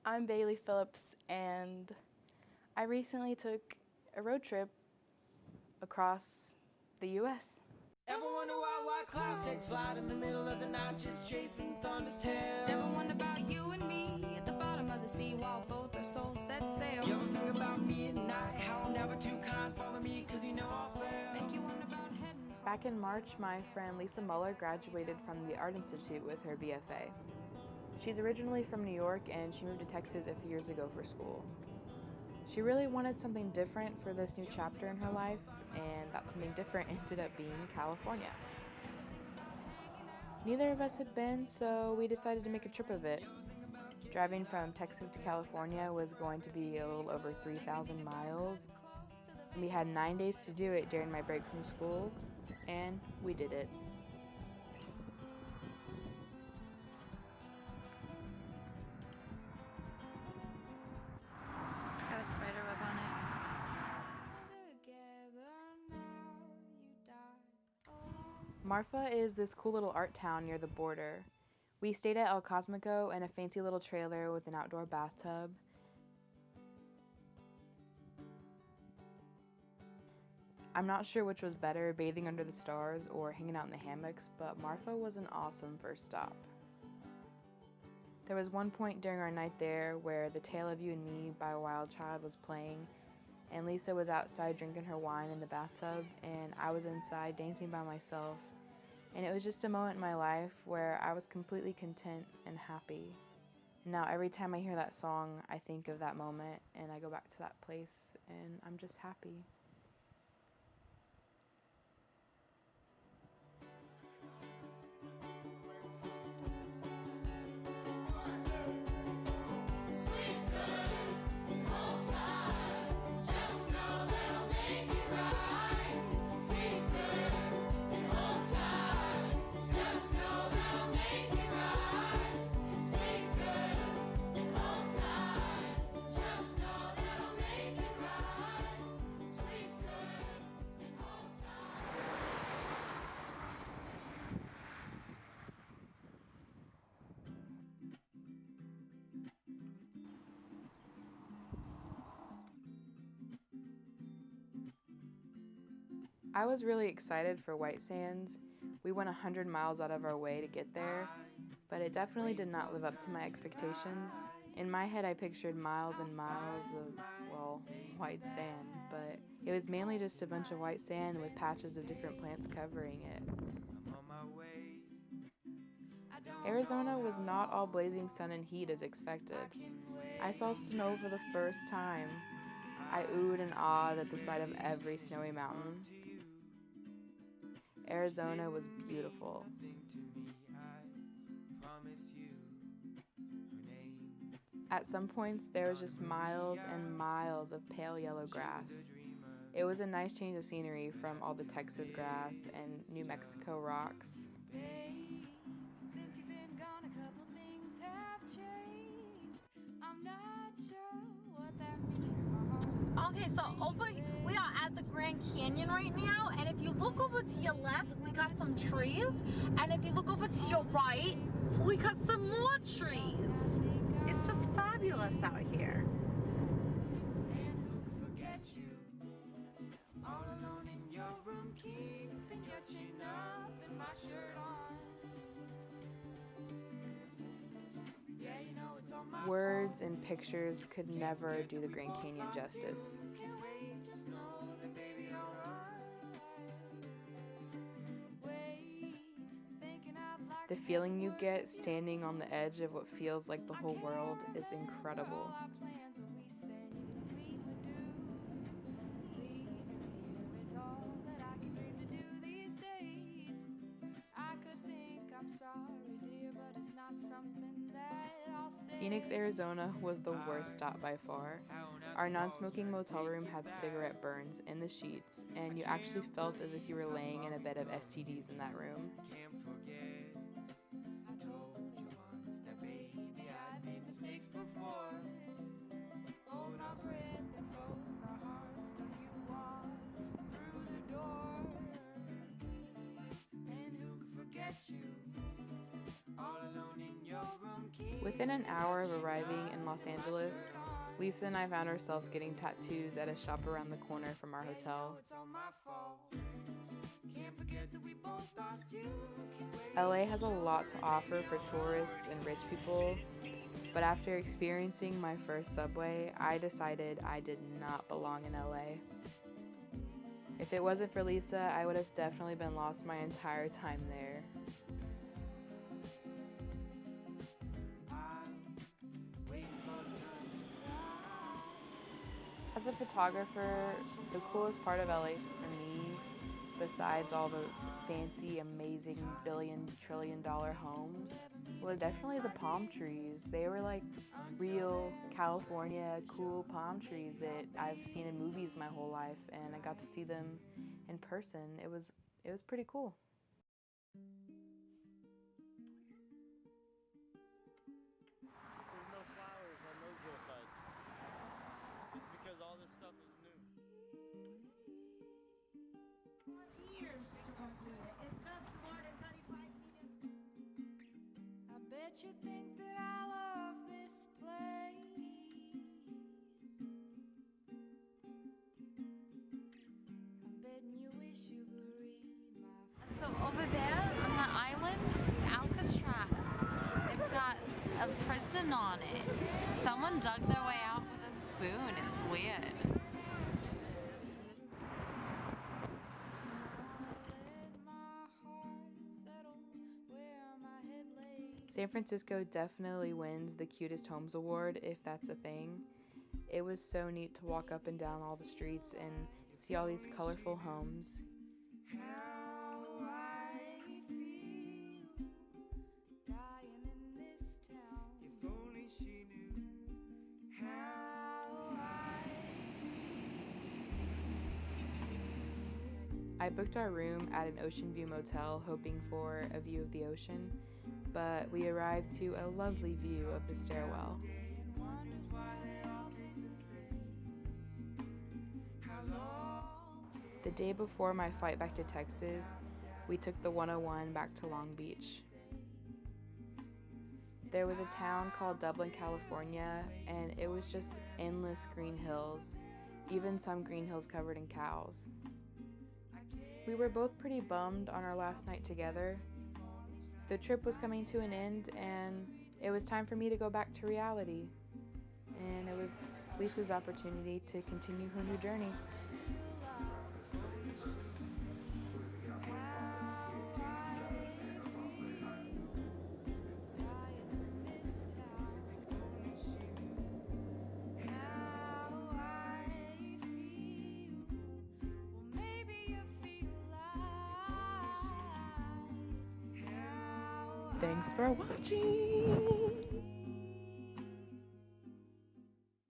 I'm Bailey Phillips, and I recently took a road trip across the U.S. Ever wonder why white clouds take flight in the middle of the night, just chasing thunder's tail? Ever wonder about you and me at the bottom of the sea while both our souls set sail? You ever think about me at night, how I'm never too kind, follow me cause you know I'll fail. Make you wonder about heading home. Back in March, my friend Lisa Muller graduated from the Art Institute with her BFA. She's originally from New York, and she moved to Texas a few years ago for school. She really wanted something different for this new chapter in her life, and that something different ended up being California. Neither of us had been, so we decided to make a trip of it. Driving from Texas to California was going to be a little over 3,000 miles. We had 9 days to do it during my break from school, and we did it. It's got a spider web on it. Marfa is this cool little art town near the border. We stayed at El Cosmico in a fancy little trailer with an outdoor bathtub. I'm not sure which was better, bathing under the stars or hanging out in the hammocks, but Marfa was an awesome first stop. There was one point during our night there where The Tale of You and Me by a Wild Child was playing, and Lisa was outside drinking her wine in the bathtub, and I was inside dancing by myself. And it was just a moment in my life where I was completely content and happy. And now every time I hear that song, I think of that moment, and I go back to that place, and I'm just happy. I was really excited for White Sands. We went 100 miles out of our way to get there, but it definitely did not live up to my expectations. In my head, I pictured miles and miles of, white sand, but it was mainly just a bunch of white sand with patches of different plants covering it. Arizona was not all blazing sun and heat as expected. I saw snow for the first time. I oohed and awed at the sight of every snowy mountain. Arizona was beautiful. At some points, there was just miles and miles of pale yellow grass. It was a nice change of scenery from all the Texas grass and New Mexico rocks. Since you've been gone, a couple things have changed. I'm not sure what that means. Okay, so we are at the Grand Canyon right now, and if you look over to your left, we got some trees, and if you look over to your right, we got some more trees. It's just fabulous out here. And who could forget you? All alone in your room, keeping your chin up and my shirt on. Yeah, you know it's on my Words and pictures could never do the Grand Canyon justice. Can't wait, just know that baby alright. The feeling you get standing on the edge of what feels like the whole world is incredible. Phoenix, Arizona was the worst stop by far. Our non-smoking motel room had cigarette burns in the sheets, and you actually felt as if you were laying in a bed of STDs in that room. I told you once that baby I'd made mistakes before. Hold our breath and both our hearts till you walk through the door. And who could forget you? All alone in your room, keep Within an hour of arriving in Los Angeles, Lisa and I found ourselves getting tattoos at a shop around the corner from our hotel. LA has a lot to offer for tourists and rich people, but after experiencing my first subway, I decided I did not belong in LA. If it wasn't for Lisa, I would have definitely been lost my entire time there. As a photographer, the coolest part of LA for me, besides all the fancy, amazing billion-trillion-dollar homes, was definitely the palm trees. They were like real California cool palm trees that I've seen in movies my whole life, and I got to see them in person. It was pretty cool. There's no flowers on those hillsides. It's because all this stuff is new. Years to complete it. It costs more than 35 million. I bet you think that I love this place. I bet you wish you could read my. So over there on the island is Alcatraz. It's got a prison on it. Someone dug their way out with a spoon. It's weird. San Francisco definitely wins the cutest homes award, if that's a thing. It was so neat to walk up and down all the streets and see all these colorful homes. I booked our room at an Ocean View motel, hoping for a view of the ocean, but we arrived to a lovely view of the stairwell. The day before my flight back to Texas, we took the 101 back to Long Beach. There was a town called Dublin, California, and it was just endless green hills, even some green hills covered in cows. We were both pretty bummed on our last night together. The trip was coming to an end, and it was time for me to go back to reality. And it was Lisa's opportunity to continue her new journey. Thanks for watching.